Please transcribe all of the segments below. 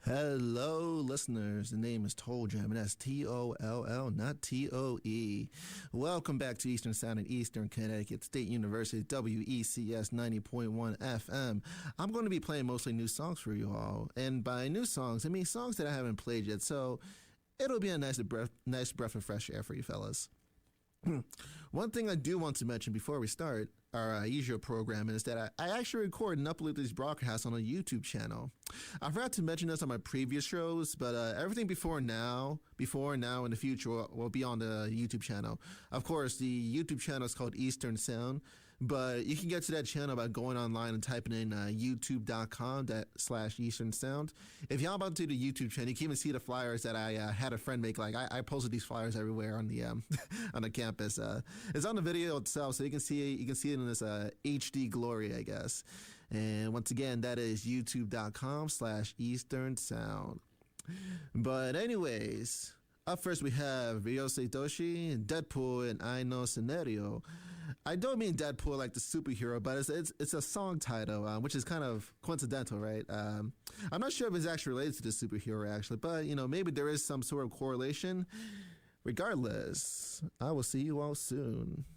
Hello, listeners. The name is Toll-Jam, and that's Toll, not Toe. Welcome back to Eastern Sound in Eastern Connecticut State University, WECS 90.1 FM. I'm going to be playing mostly new songs for you all, and by new songs, I mean songs that I haven't played yet, so it'll be a nice breath of fresh air for you fellas. One thing I do want to mention before we start our usual program is that I actually record and upload these broadcasts on a YouTube channel. I forgot to mention this on my previous shows, but everything before now, in the future will be on the YouTube channel. Of course, the YouTube channel is called Eastern Sound, but you can get to that channel by going online and typing in youtube.com/Eastern Sound. If y'all about to do the YouTube channel, you can even see the flyers that I had a friend make. Like I posted these flyers everywhere on the on the campus. It's on the video itself, so you can see it. You can see it in this HD glory, I guess. And once again, that is youtube.com/Eastern Sound. But anyways, up first we have Ryusei Toshi, Deadpool, and I Know Scenario. I don't mean Deadpool like the superhero, but it's a song title, which is kind of coincidental, right? I'm not sure if it's actually related to the superhero, actually, but, you know, maybe there is some sort of correlation. Regardless, I will see you all soon. 「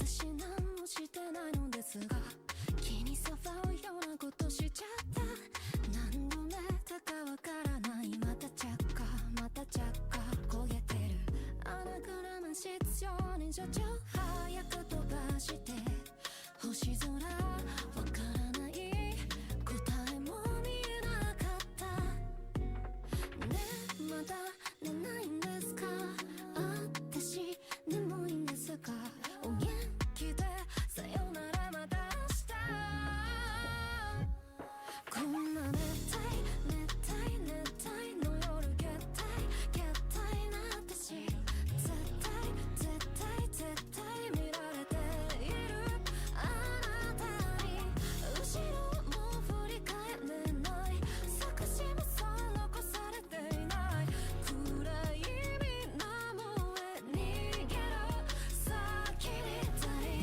私何もしてないのですが気に障うようなことしちゃった何度寝たかわからないまた着火また着火焦げてるアナグラム必要に助長早く飛ばして星空わからない答えも見えなかったねえまだ寝ないんですか私眠いんですかお元気でさよならまた明日こんな熱帯の夜ゲッタイな私絶対見られているあなたに後ろも振り返れない少しもそう残されていない暗い水面へ逃げろ先にたい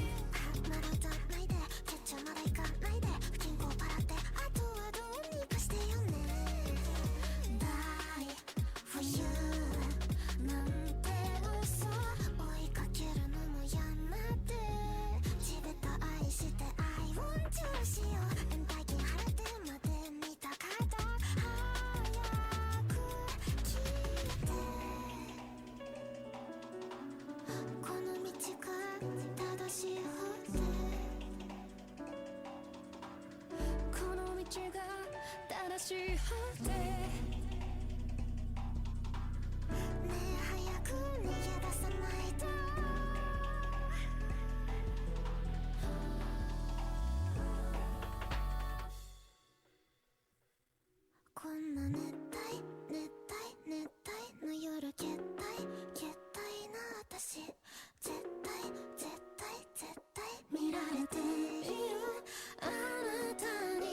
まだ歌わないで決着まだ行かないで不均衡パラってあとはどうにかしてよねDie for you なんて嘘追いかけるのもやめて地べた愛して I want to しよう延滞金払ってまで見たかった早く消えてこの道が正しい方でこの道が正しい方でねえ早く逃げ出さないとこんな熱帯の夜ゲッタイな私絶対見られているあなたに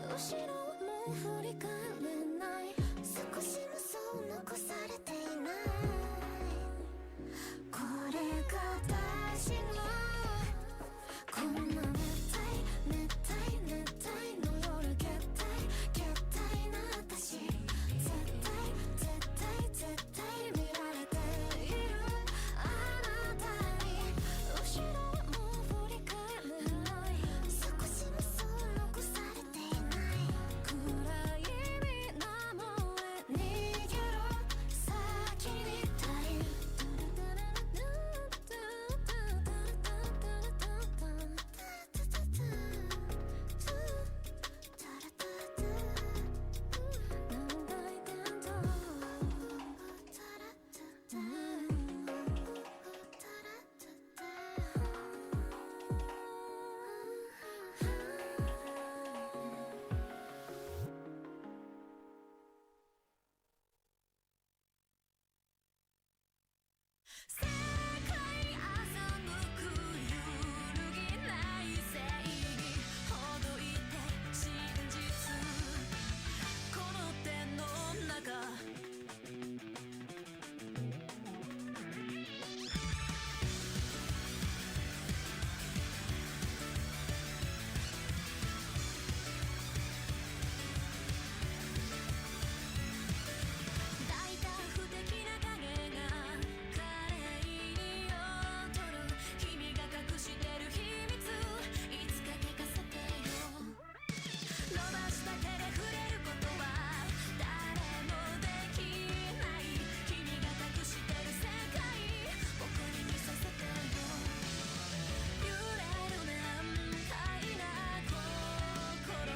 後ろも振り返れない少しもそう残されていないこれが私のこんな熱帯の夜ゲッタイな私絶対見られているあなたに後ろも振り返れない少しもそう残されていない暗い水面へ逃げろ先にたい世界欺く揺るぎない正義ほどいて真実この手の中大胆不敵な影が華麗に踊る君が隠してる秘密いつか聞かせてよ伸ばした手で触れることは誰もできない君が隠してる世界僕に見させてよ揺れる難解な心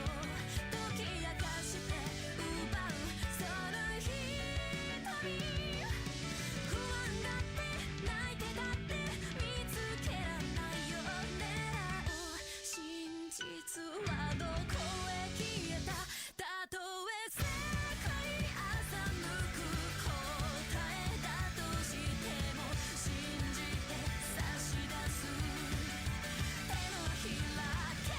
解き明かして奪うその瞳不安だって泣いてだって見つけらんないよ狙う真実はどこへ消えたたとえ世界欺く答えだとしても信じて差し出す手のひら決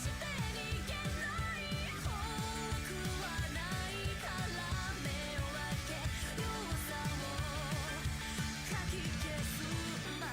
して逃げない怖くはないから目を開け弱さをかき消すんだ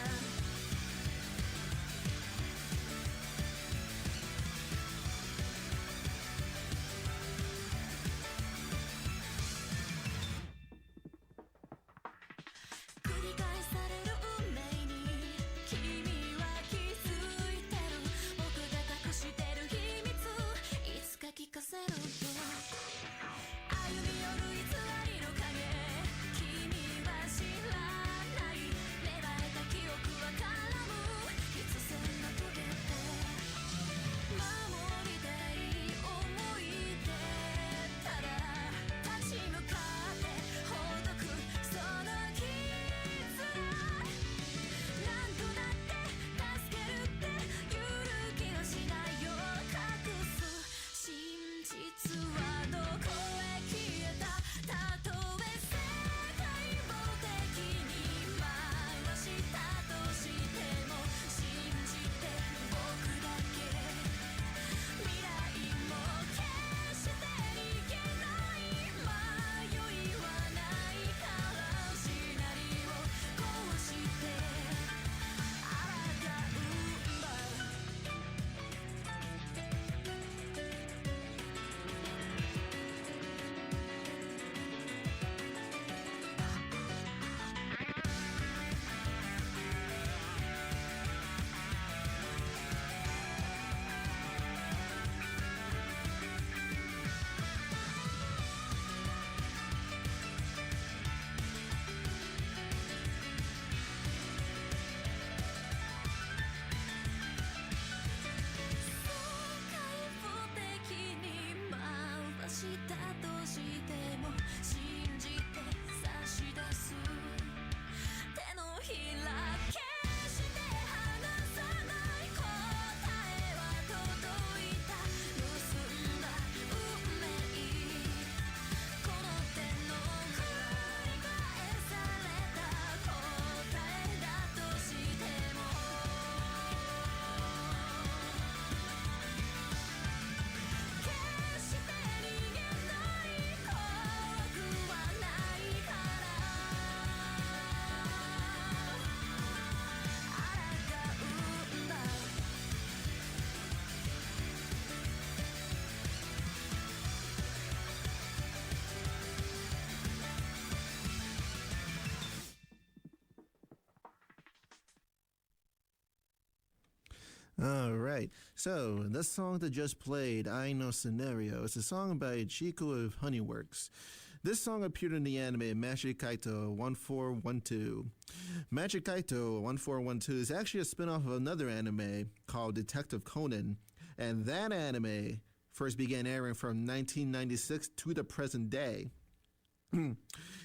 right. So this song that just played, I Know Scenario, it's a song by CHiCO of Honeyworks. This song appeared in the anime Magic Kaito 1412. Magic Kaito 1412 is actually a spin-off of another anime called Detective Conan, and that anime first began airing from 1996 to the present day.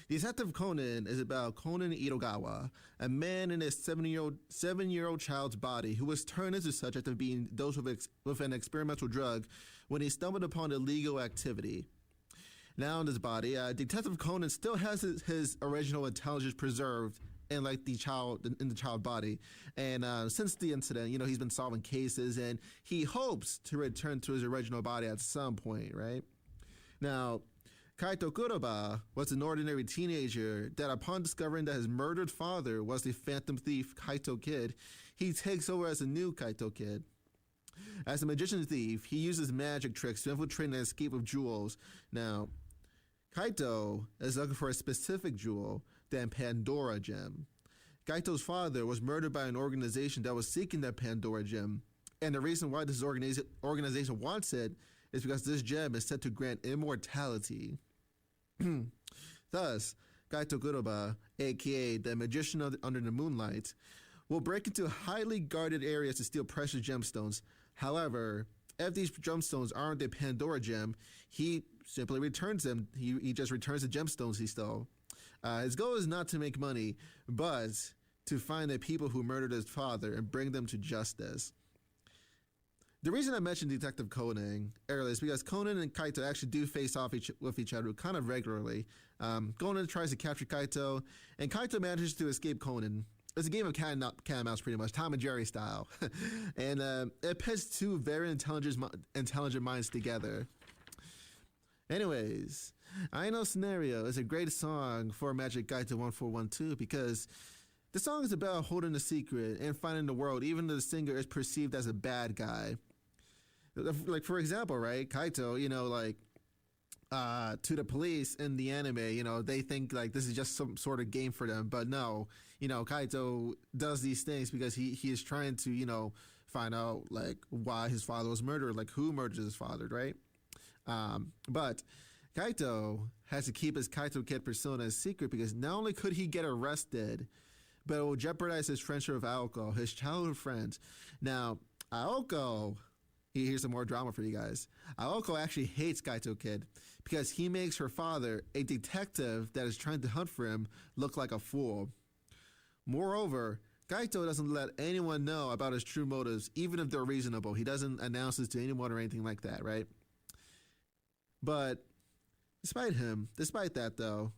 Detective Conan is about Conan Itogawa, a man in his 7-year-old child's body who was turned into such after being dosed with an experimental drug when he stumbled upon illegal activity. Now in his body, Detective Conan still has his original intelligence preserved in the child body, and since the incident, he's been solving cases, and he hopes to return to his original body at some point, right? Now, Kaito Kuroba was an ordinary teenager that, upon discovering that his murdered father was the phantom thief Kaito Kid, he takes over as a new Kaito Kid. As a magician thief, he uses magic tricks to infiltrate and escape with jewels. Now, Kaito is looking for a specific jewel, the Pandora Gem. Kaito's father was murdered by an organization that was seeking that Pandora Gem, and the reason why this organization wants it is because this gem is said to grant immortality. Thus, Kaito Kuroba, aka the Magician under the Moonlight, will break into highly guarded areas to steal precious gemstones. However, if these gemstones aren't the Pandora Gem, he simply returns them. He just returns the gemstones he stole. His goal is not to make money, but to find the people who murdered his father and bring them to justice. The reason I mentioned Detective Conan earlier is because Conan and Kaito actually do face off with each other kind of regularly. Conan tries to capture Kaito, and Kaito manages to escape Conan. It's a game of cat and mouse, pretty much, Tom and Jerry style. And it pits two very intelligent minds together. Anyways, I Know Scenario is a great song for Magic Kaito 1412 because the song is about holding a secret and finding the world, even though the singer is perceived as a bad guy. Like, for example, right, Kaito, to the police in the anime, they think this is just some sort of game for them, but no, Kaito does these things because he is trying to, find out why his father was murdered, who murdered his father, right? But Kaito has to keep his Kaito Kid persona a secret because not only could he get arrested, but it will jeopardize his friendship with Daoko, his childhood friend. Now, Daoko, here's some more drama for you guys. Daoko actually hates Kaito Kid because he makes her father, a detective that is trying to hunt for him, look like a fool. Moreover, Kaito doesn't let anyone know about his true motives, even if they're reasonable. He doesn't announce this to anyone or anything like that, right? But despite that though,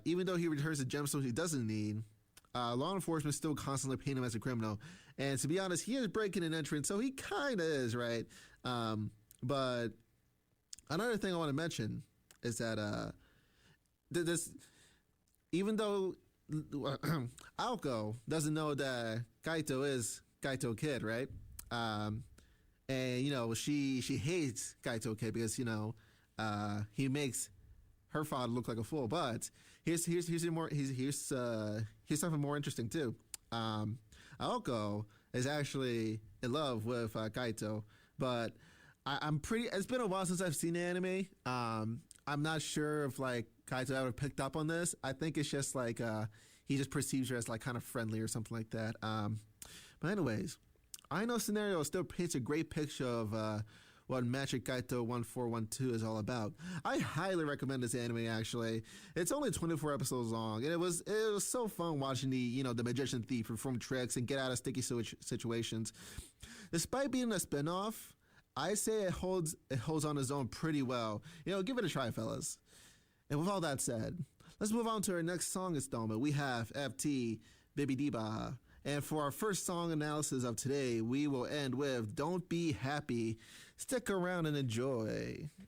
even though he returns the gemstones he doesn't need, law enforcement still constantly paint him as a criminal. And to be honest, he is breaking and entering, so he kind of is, right? But another thing I want to mention is that this, even though Daoko doesn't know that Kaito is Kaito Kid, right? And she hates Kaito Kid because he makes her father look like a fool. But here's something more interesting too. Daoko is actually in love with Kaito, but it's been a while since I've seen the anime. I'm not sure if Kaito ever picked up on this. I think it's just he just perceives her as kind of friendly or something like that. But anyways, I Know Scenario still paints a great picture of what Magic Kaito 1412 is all about. I highly recommend this anime. Actually, it's only 24 episodes long, and it was so fun watching the magician thief perform tricks and get out of sticky situations. Despite being a spinoff, I say it holds on its own pretty well. Give it a try, fellas. And with all that said, let's move on to our next song installment. We have FT Bibbidiba. And for our first song analysis of today, we will end with Don't Be Happy. Stick around and enjoy. 「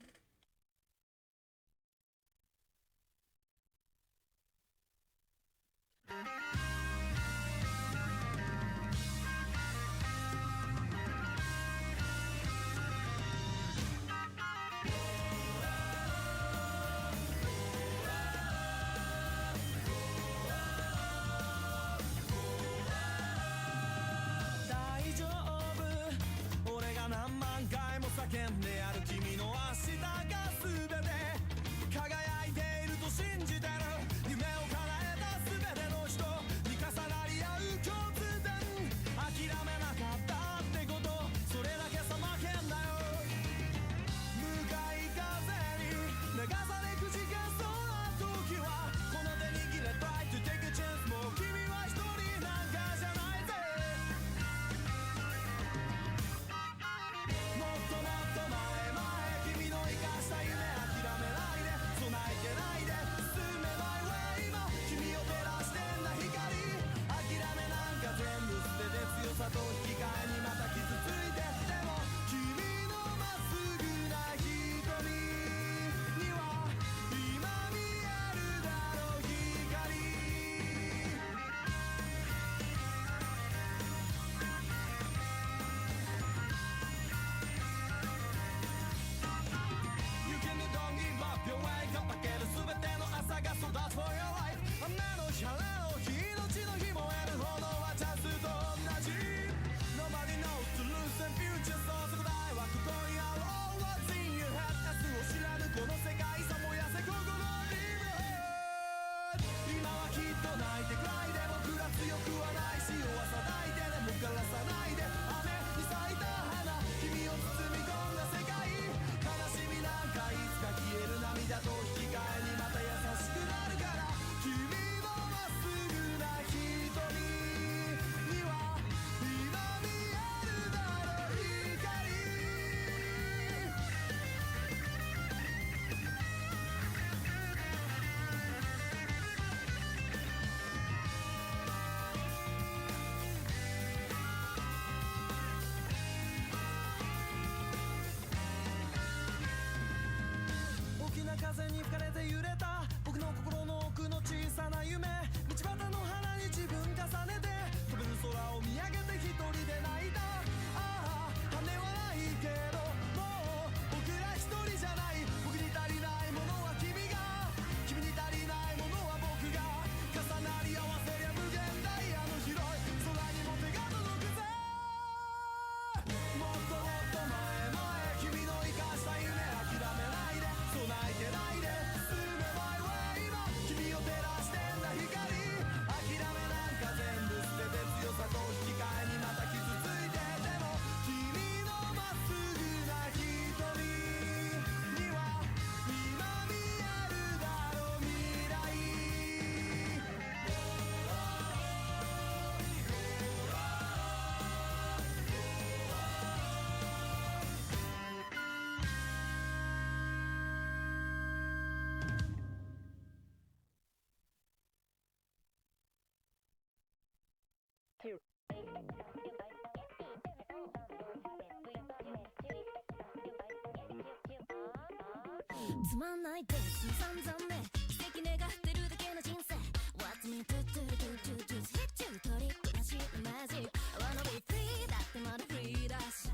つまんないです散々ね奇跡願ってるだけの人生 What's me to do do do do hit you トリックなしのマジ I wanna be free だってまだフリーだし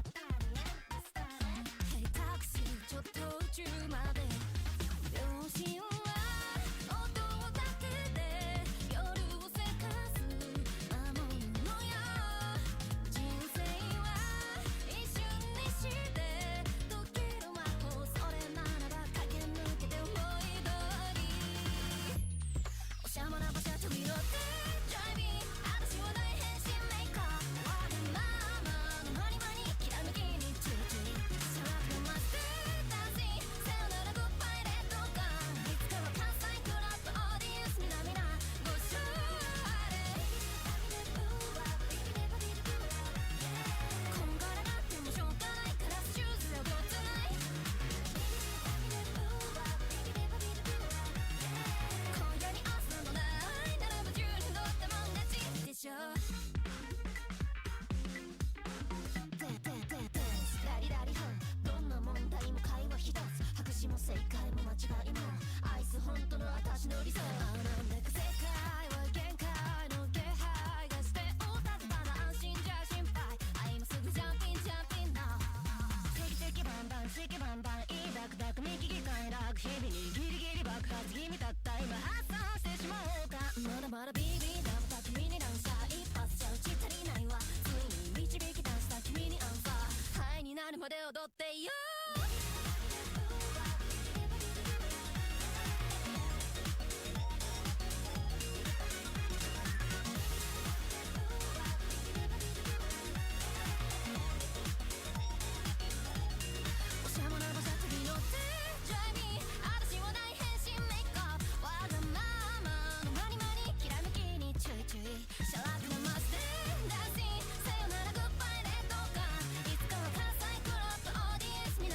Hey タクシーちょっと宇宙まで両親は音を立てて夜をせかす魔物よ人生は一瞬にして解ける魔法それならば駆け抜けて思い通りおしゃもな場所飛び乗って Drive me 私は大変身メーカーわがままのマニマニきらめきにチューチューシャラッとマスターダンシングさよならグッバイレッドガンいつかは関西クラブオーディエンスみなみなご賞礼こんがらがってもしょうがないからシューズはごつない今夜に明日のないならば10人乗ってもん勝ちでしょラリラリハンどんな問題も会話一つ白紙も正解も間違いも愛す本当の私の理想なんだか世界は限界の気配がしておたずただ安心じゃ心配愛もすぐジャンピンジャンピンなチキチキバンバンチキバンバンいいダクダク右機械楽日々にギリギリ爆発気味たった今発散してしまおうかまだまだビビダブだ君にランサー一発じゃ打ち足りないわついに導き出した君にアンサーハイになるまで踊ってよおしゃもな場所飛び乗って Drive me 私は大変身メイクアップわがままのマニマニきらめきにチュイチュイシャラクなマスでダンシングさよならグッバイレッドガンいつかは関西クラブオーディエンスみ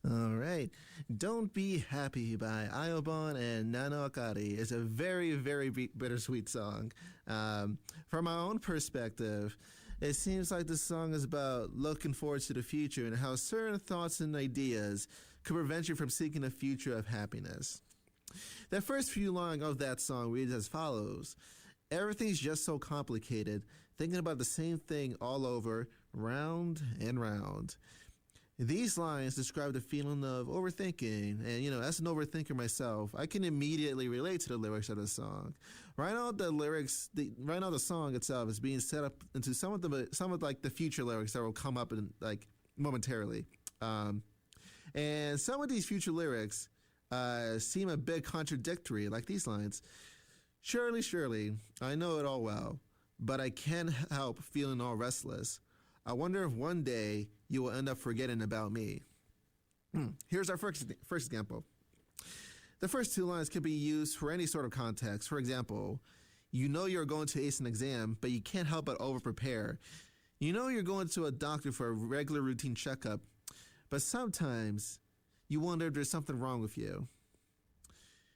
All right. Don't Be Happy by Aiobahn and NANAOAKARI is a very, very bittersweet song. From my own perspective, it seems like the song is about looking forward to the future and how certain thoughts and ideas could prevent you from seeking a future of happiness. The first few lines of that song reads as follows. Everything's just so complicated, thinking about the same thing all over, round and round. These lines describe the feeling of overthinking, and as an overthinker myself, I can immediately relate to the lyrics of the song. Right now, the song itself is being set up into some of the future lyrics that will come up in momentarily, and some of these future lyrics seem a bit contradictory, like these lines. Surely, surely, I know it all well, but I can't help feeling all restless. I wonder if one day you will end up forgetting about me. Here's our first example. The first two lines can be used for any sort of context. For example, you know you're going to ace an exam, but you can't help but over-prepare. You know you're going to a doctor for a regular routine checkup, but sometimes you wonder if there's something wrong with you.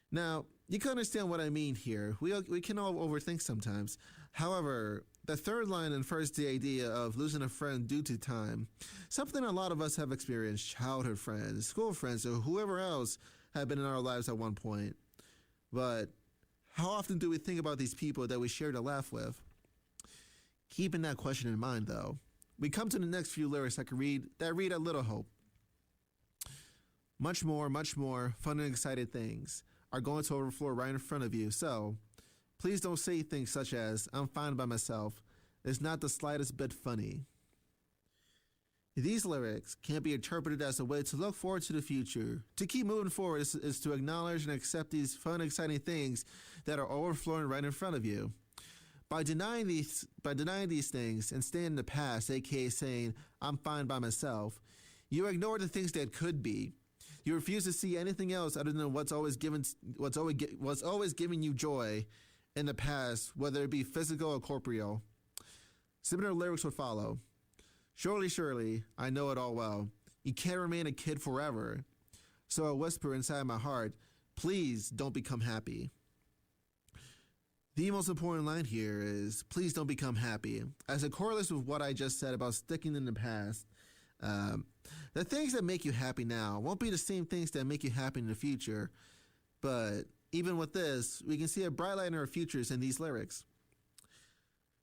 Now, you can understand what I mean here. We can all overthink sometimes. However, the third line infers the idea of losing a friend due to time, something a lot of us have experienced, childhood friends, school friends, or whoever else have been in our lives at one point. But how often do we think about these people that we shared a laugh with? Keeping that question in mind, though, we come to the next few lyrics that read a little hope. Much more fun and exciting things are going to overflow right in front of you, so please don't say things such as, I'm fine by myself. It's not the slightest bit funny. These lyrics can be interpreted as a way to look forward to the future. To keep moving forward is to acknowledge and accept these fun, exciting things that are overflowing right in front of you. By denying these things and staying in the past, aka saying, I'm fine by myself, you ignore the things that could be. You refuse to see anything else other than what's always giving you joy in the past, whether it be physical or corporeal. Similar lyrics would follow. Surely, surely, I know it all well. You can't remain a kid forever. So I whisper inside my heart, please don't become happy. The most important line here is, please don't become happy. As it correlates with what I just said about sticking in the past, the things that make you happy now won't be the same things that make you happy in the future. But even with this, we can see a bright light in our futures in these lyrics.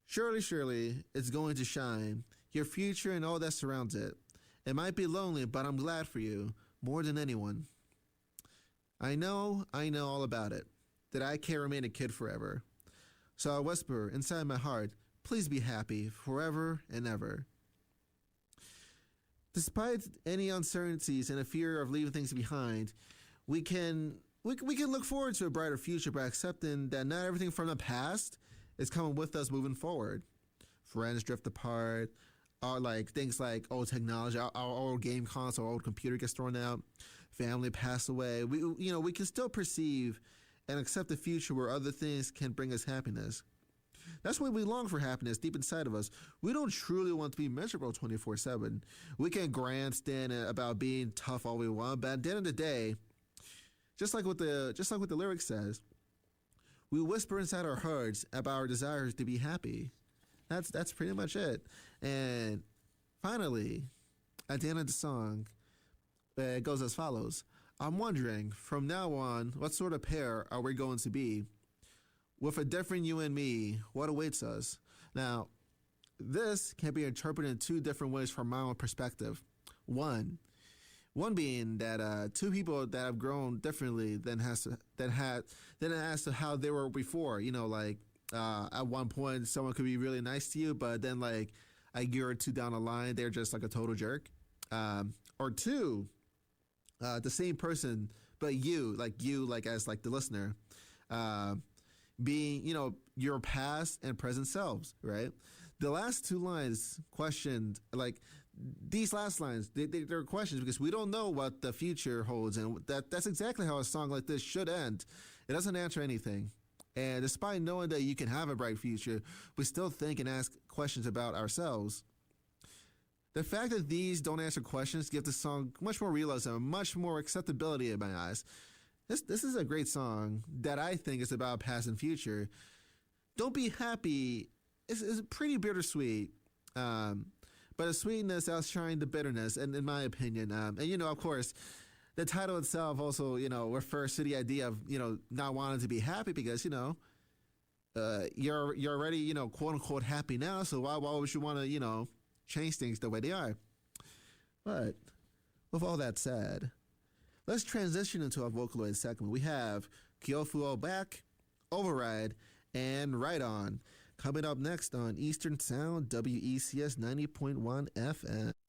Surely, surely, it's going to shine. Your future and all that surrounds it. It might be lonely, but I'm glad for you, more than anyone. I know all about it, that I can't remain a kid forever. So I whisper inside my heart, please be happy, forever and ever. Despite any uncertainties and a fear of leaving things behind, we can look forward to a brighter future by accepting that not everything from the past is coming with us moving forward. Friends drift apart, things like old technology, our old game console, our old computer gets thrown out, family pass away. We can still perceive and accept a future where other things can bring us happiness. That's why we long for happiness deep inside of us. We don't truly want to be miserable 24/7. We can grandstand about being tough all we want, but at the end of the day, just like what the lyric says, we whisper inside our hearts about our desires to be happy. That's pretty much it. And finally, at the end of the song, it goes as follows. I'm wondering, from now on, what sort of pair are we going to be? With a different you and me, what awaits us? Now, this can be interpreted in two different ways from my own perspective. One being that two people that have grown differently than as to how they were before. At one point, someone could be really nice to you, but then like a year or two down the line, they're just like a total jerk. Or two, the same person, but you as like the listener, being, your past and present selves, right? The last two lines questioned, like these last lines, they're questions because we don't know what the future holds, and that's exactly how a song like this should end. It doesn't answer anything. And despite knowing that you can have a bright future, we still think and ask questions about ourselves. The fact that these don't answer questions give the song much more realism, much more acceptability in my eyes. This is a great song that I think is about past and future. Don't Be Happy is pretty bittersweet, but a sweetness outshining the bitterness, and in my opinion. And, you know, of course, the title itself also, you know, refers to the idea of, you know, not wanting to be happy because, you know, you're already, you know, quote unquote happy now. So why would you want to, you know, change things the way they are? But with all that said, let's transition into our Vocaloid segment. We have Kyoufuu back, Override, and Right On. Coming up next on Eastern Sound, WECS 90.1 FM. 「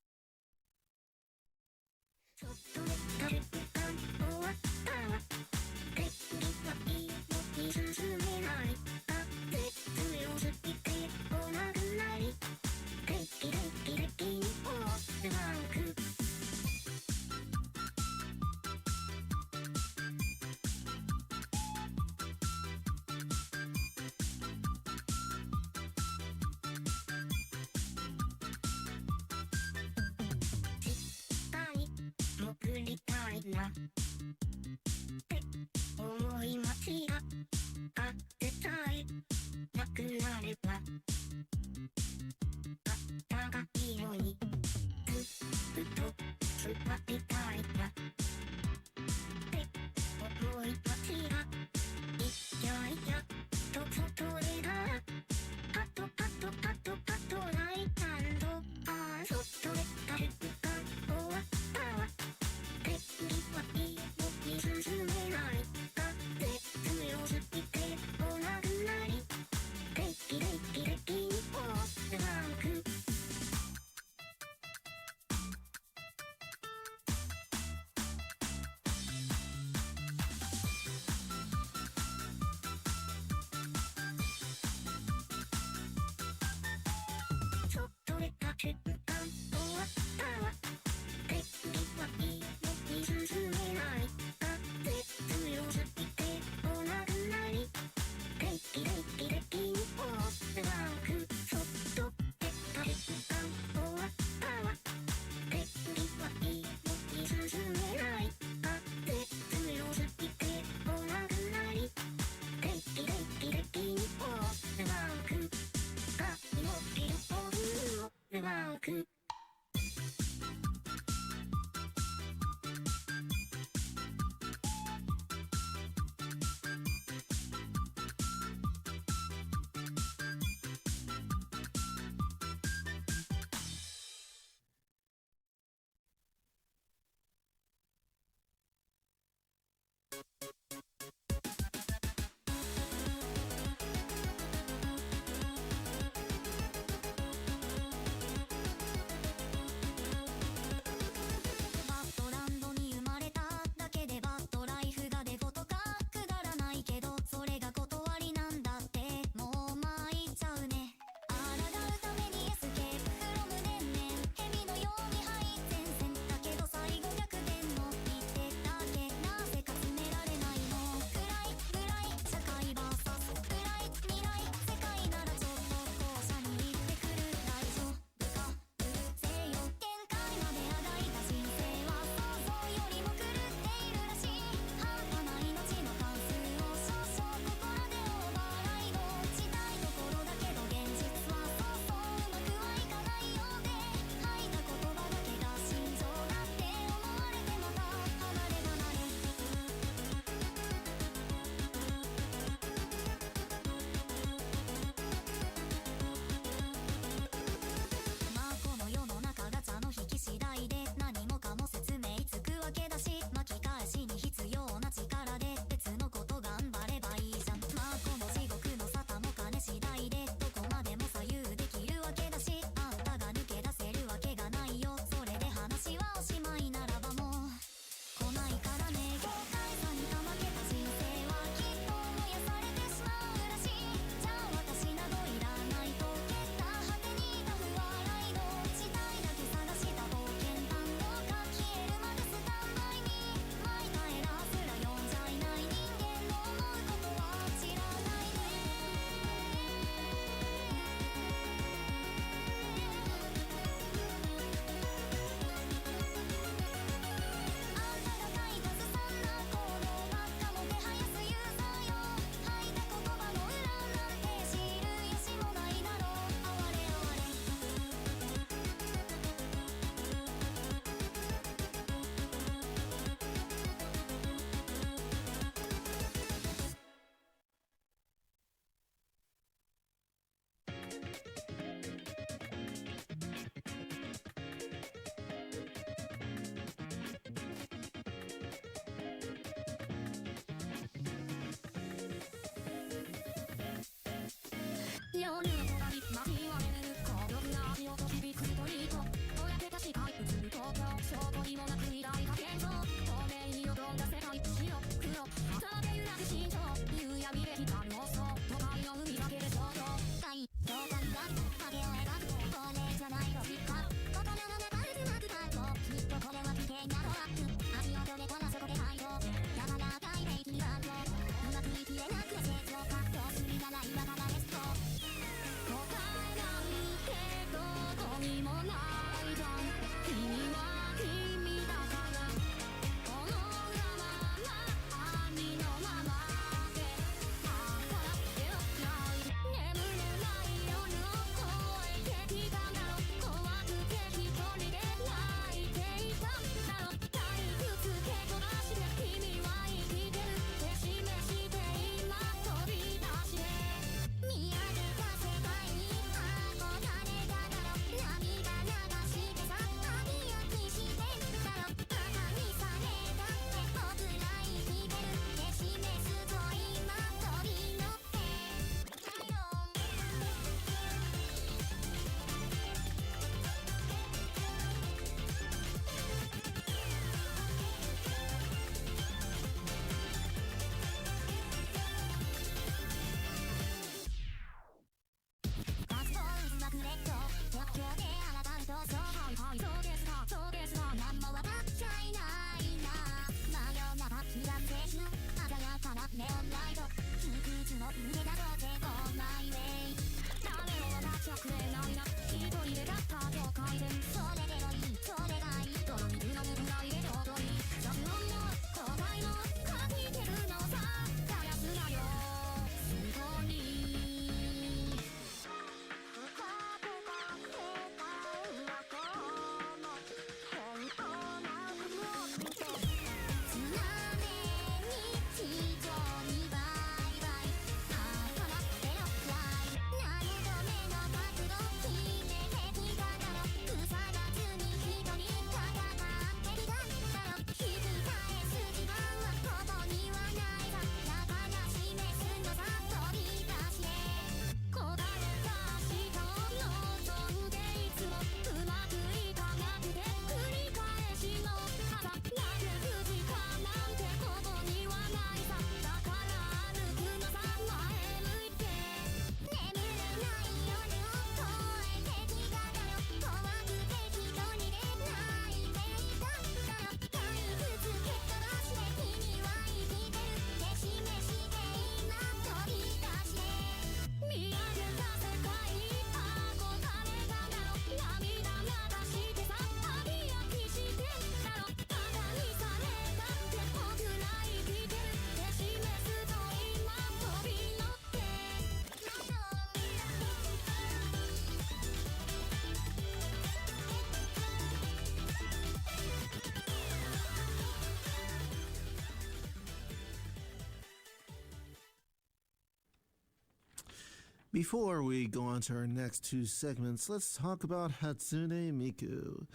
Before we go on to our next two segments, let's talk about Hatsune Miku.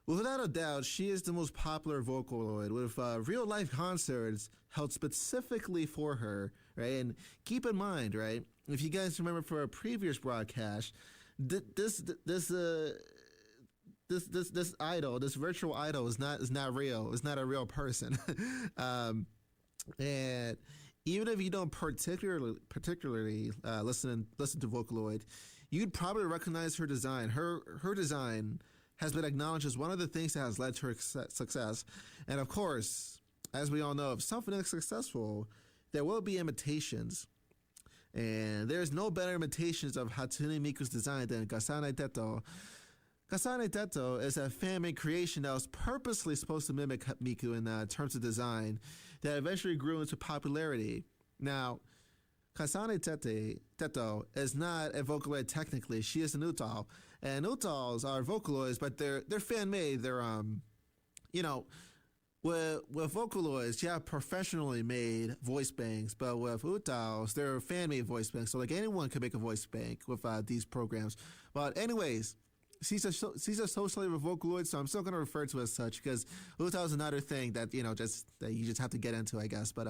Without a doubt, she is the most popular Vocaloid, with real-life concerts held specifically for her, right? And keep in mind, right, if you guys remember for a previous broadcast, this idol, this virtual idol, is not real. It's not a real person, and even if you don't particularly listen to Vocaloid, you'd probably recognize her design. Her design has been acknowledged as one of the things that has led to her success. And of course, as we all know, if something is successful, there will be imitations. And there's no better imitations of Hatsune Miku's design than Kasane Teto. Kasane Teto is a fan-made creation that was purposely supposed to mimic Miku in terms of design that eventually grew into popularity. Now, Kasane Teto is not a Vocaloid technically. She is an Utal. And Utals are Vocaloids, but they're fan-made. They're, with Vocaloids, you have professionally made voice banks, but with Utals, they're fan-made voice banks. So like anyone can make a voice bank with these programs. But anyways, she's associated with Vocaloid, so I'm still going to refer to it as such because Utal is another thing that you just have to get into, I guess. But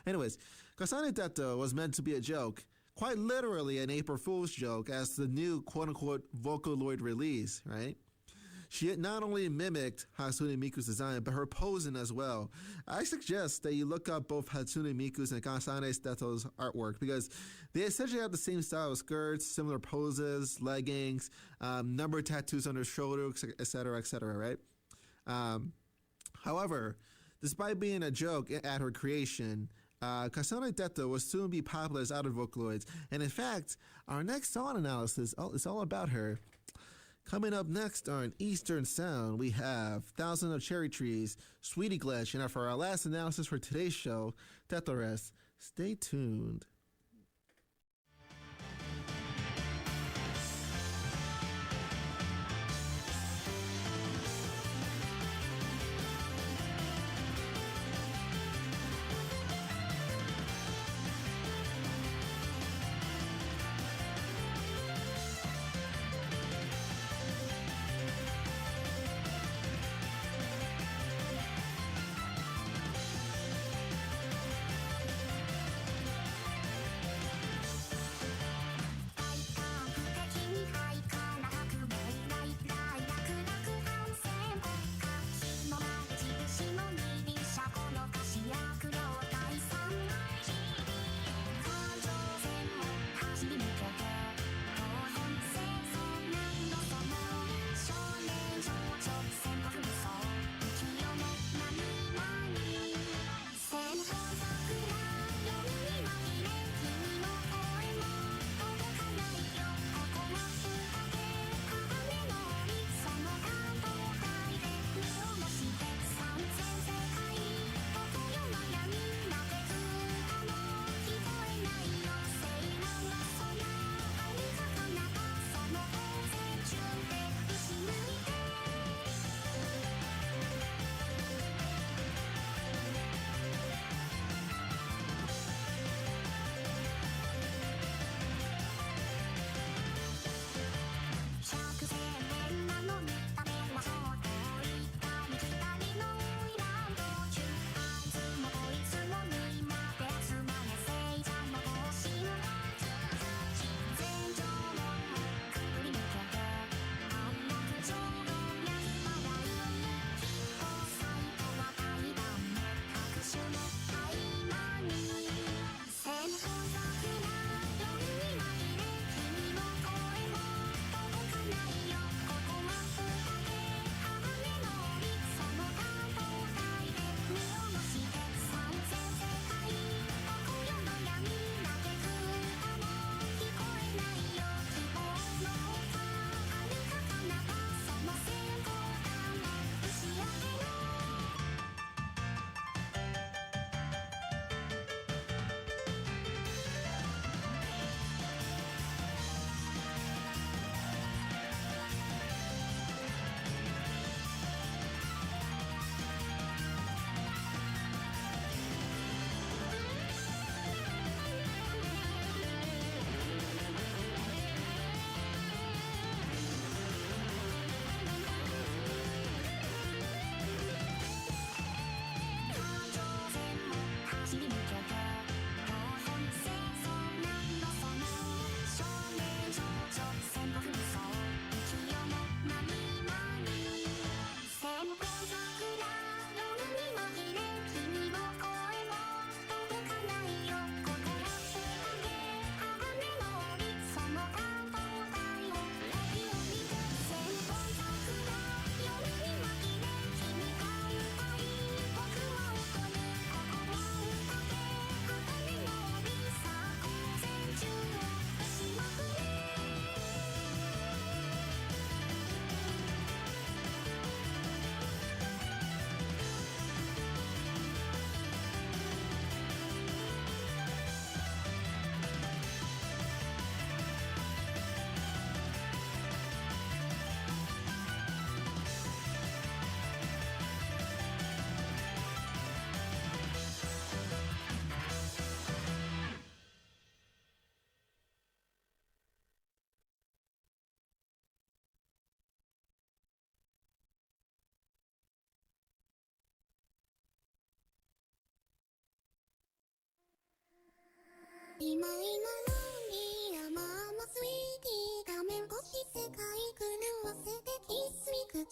anyways, Kasane Teto was meant to be a joke. quite literally an April Fool's joke as the new quote-unquote Vocaloid release, right? She not only mimicked Hatsune Miku's design, but her posing as well. I suggest that you look up both Hatsune Miku's and Kasane Steto's artwork because they essentially have the same style of skirts, similar poses, leggings, number tattoos on their shoulders, etc., right? However, despite being a joke at her creation, Kasane Teto will soon be popular as other Vocaloids. And in fact, our next song analysis is all about her. Coming up next on Eastern Sound, we have Thousand of Cherry Trees, Sweety Glitch, and for our last analysis for today's show, Tetoris. Stay tuned.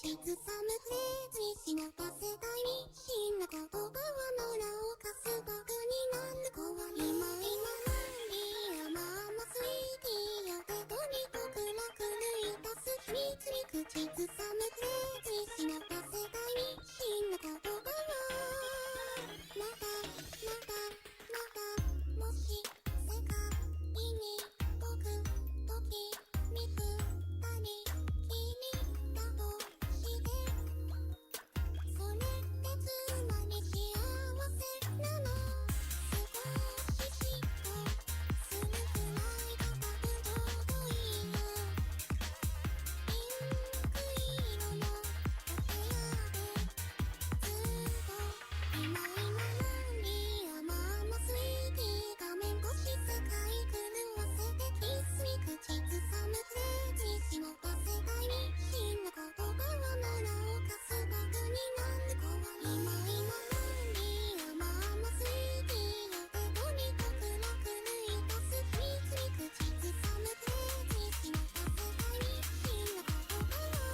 口ずさむフレーズに忍ばせたい真な言葉は野良をかすバグになる子は今何ママスイーティーよでとにかく楽ぬいたす秘密に口ずさむフレーズに忍ばせたい真な言葉はまだもし世界に僕ときみふたり君だとしてそれってつまり幸せなの少し嫉妬するくらいが多分ちょうどいいよピンク色のお部屋でずっと今何ママスイーティー画面越し世界狂わせてキスに口ずさむフレーズに忍ばせたい真な言葉は野良をかすバグになる子は今何ママスイーティーよでとにかく楽ぬいたす秘密に口ずさむフレーズに忍ばせたい真な言葉は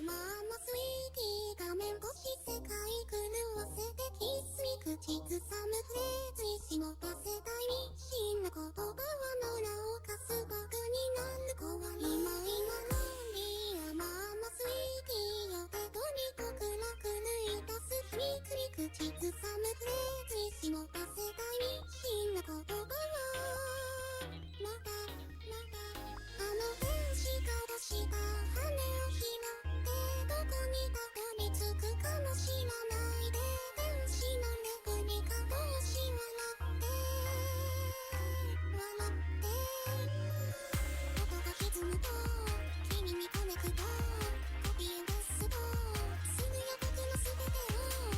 ママスイーティー画面越し世界狂わせてキスに口ずさむフレーズに忍ばせたい真な言葉は野良をかすバグになる子は今ママスイーティーよでとにかく楽ぬいたす秘密に口ずさむフレーズに忍ばせたい真な言葉はまだあの天使が落とした羽を拾ってどこにたどり着くかも知らないで天使のレプリカ帽子笑って音が歪むと君にコネクトコピーですとすぐや僕の全てを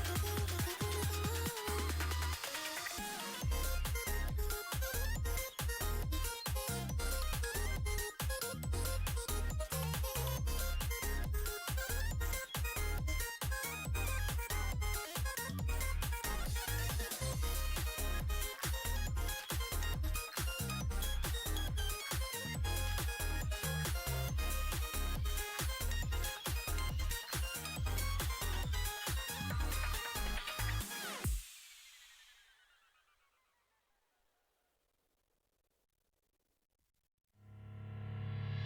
音でくるから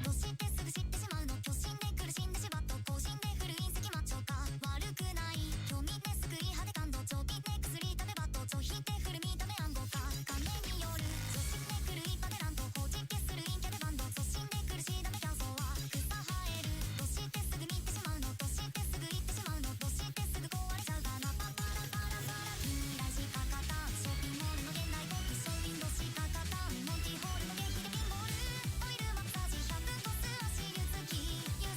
どうしてすぐ知ってしまうの巨神で苦しんでしまっと更新で古い石マッチョか悪くない興味ですくい派手感動長期で薬食べバット上品で古見た目暗号か金による女子で来る一派で乱闘法実決する陰キャでバンド粗心で苦しいダメ競争は草生えるどうしてすぐ見てしまうのどうしてすぐ言ってしまうのどうしてすぐ壊れちゃうかなパパラパラパラ未来しかかたショッピングモールの現代国ショーウィンドしかかたモンティホールの劇でピンボールオイルマッサージ100個数足湯付き優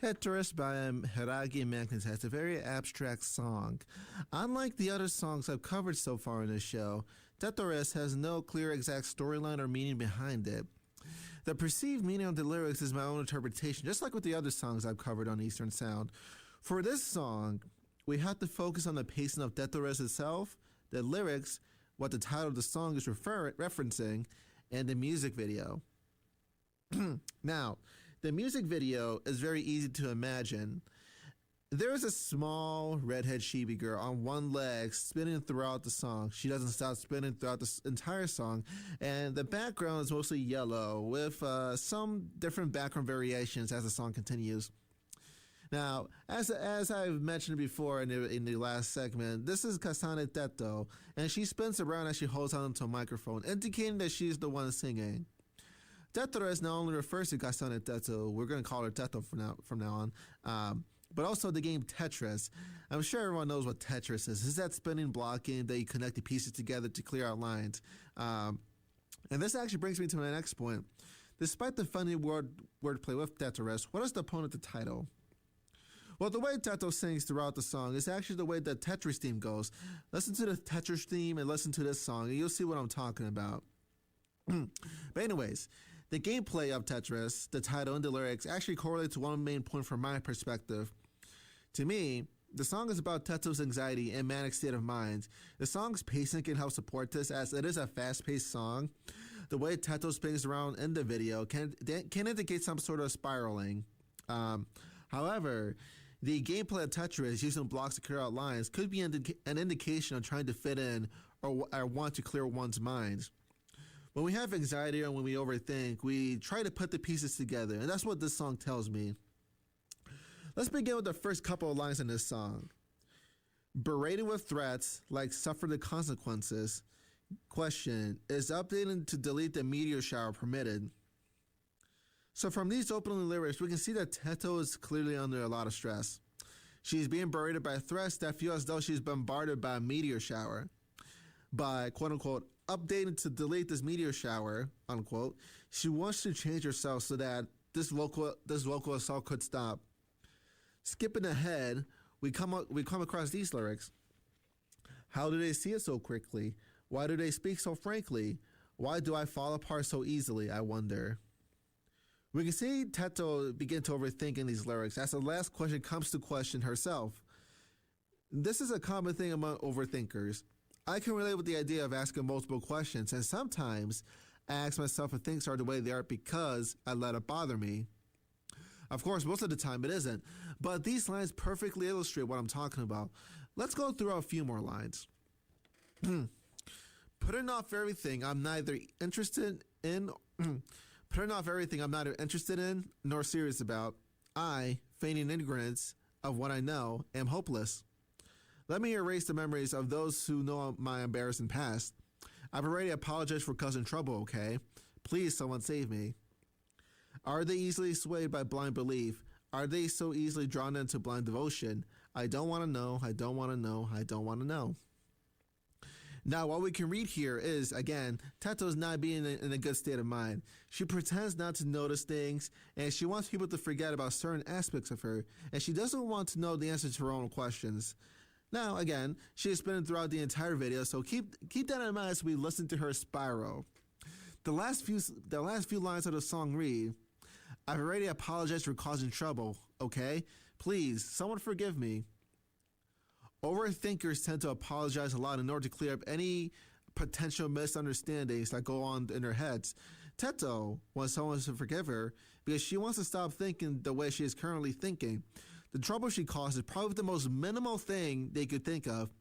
Tetoris by Hiiragi Magnetite. It's a very abstract song. Unlike the other songs I've covered so far in this show, Tetoris has no clear exact storyline or meaning behind it. The perceived meaning of the lyrics is my own interpretation, just like with the other songs I've covered on Eastern Sound. For this song, we have to focus on the pacing of Tetoris itself, the lyrics, what the title of the song is referencing, and the music video. Now, the music video is very easy to imagine. There is a small redhead chibi girl on one leg spinning throughout the song. She doesn't stop spinning throughout the entire song, and the background is mostly yellow with some different background variations as the song continues. Now, as I've mentioned before in the last segment, this is Kasane Teto, and she spins around as she holds on to a microphone, indicating that she's the one singing. Tetoris not only refers to Kasane Teto, we're going to call her Teto from now on, but also the game Tetris. I'm sure everyone knows what Tetris is. It's that spinning block game that you connect the pieces together to clear out lines. And this actually brings me to my next point. Despite the funny wordplay with Tetoris, what is the point of the title? Well, the way Teto sings throughout the song is actually the way the Tetris theme goes. Listen to the Tetris theme and listen to this song, and you'll see what I'm talking about. But anyways, the gameplay of Tetris, the title, and the lyrics actually correlate to one main point from my perspective. To me, the song is about Teto's anxiety and manic state of mind. The song's pacing can help support this, as it is a fast-paced song. The way Teto spins around in the video can indicate some sort of spiraling. However, the gameplay of Tetris using blocks to clear out lines could be an indication of trying to fit in or want to clear one's mind. When we have anxiety or when we overthink, we try to put the pieces together, and that's what this song tells me. Let's begin with the first couple of lines in this song. Berated with threats like suffer the consequences. Question, is updating to delete the meteor shower permitted? So from these opening lyrics, we can see that Teto is clearly under a lot of stress. She's being berated by threats that feel as though she's bombarded by a meteor shower. By, quote-unquote, updating to delete this meteor shower, unquote, she wants to change herself so that this local assault could stop. Skipping ahead, we come across these lyrics. How do they see it so quickly? Why do they speak so frankly? Why do I fall apart so easily, I wonder? We can see Teto begin to overthink in these lyrics as the last question comes to question herself. This is a common thing among overthinkers. I can relate with the idea of asking multiple questions, and sometimes I ask myself if things are the way they are because I let it bother me. Of course, most of the time it isn't, but these lines perfectly illustrate what I'm talking about. Let's go through a few more lines. Putting off everything I'm neither interested in nor serious about, I, feigning ignorance of what I know, am hopeless. Let me erase the memories of those who know my embarrassing past. I've already apologized for causing trouble, okay? Please, someone save me. Are they easily swayed by blind belief? Are they so easily drawn into blind devotion? I don't want to know, I don't want to know, I don't want to know. Now, what we can read here is, again, Teto's not being in a good state of mind. She pretends not to notice things, and she wants people to forget about certain aspects of her, and she doesn't want to know the answer to her own questions. Now, again, she is spinning throughout the entire video, so keep that in mind as we listen to her spiral. The last few lines of the song read, I've already apologized for causing trouble, okay? Please, someone forgive me. Overthinkers tend to apologize a lot in order to clear up any potential misunderstandings that go on in their heads. Teto wants someone to forgive her because she wants to stop thinking the way she is currently thinking. The trouble she caused is probably the most minimal thing they could think of,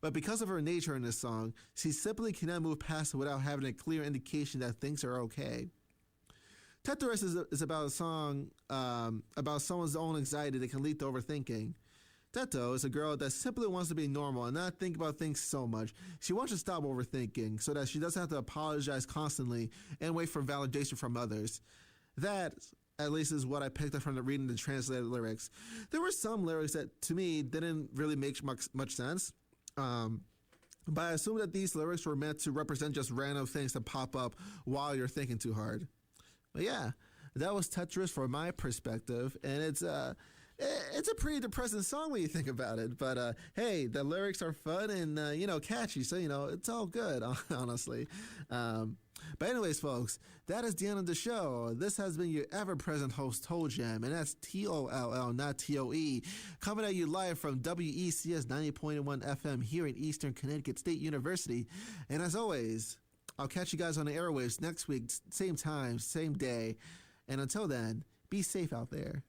but because of her nature in this song, she simply cannot move past it without having a clear indication that things are okay. Tetoris is about a song about someone's own anxiety that can lead to overthinking. Teto is a girl that simply wants to be normal and not think about things so much. She wants to stop overthinking so that she doesn't have to apologize constantly and wait for validation from others. That, at least, is what I picked up from reading the translated lyrics. There were some lyrics that, to me, didn't really make much sense. But I assume that these lyrics were meant to represent just random things that pop up while you're thinking too hard. But yeah, That was Tetoris from my perspective, and it's a pretty depressing song when you think about it. But hey, the lyrics are fun and catchy, so it's all good, honestly. But anyways, folks, that is the end of the show. This has been your ever-present host, TollJam, and that's TOLL, not TOE, coming at you live from WECS 90.1 FM here in Eastern Connecticut State University. And as always, I'll catch you guys on the airwaves next week, same time, same day. And until then, be safe out there.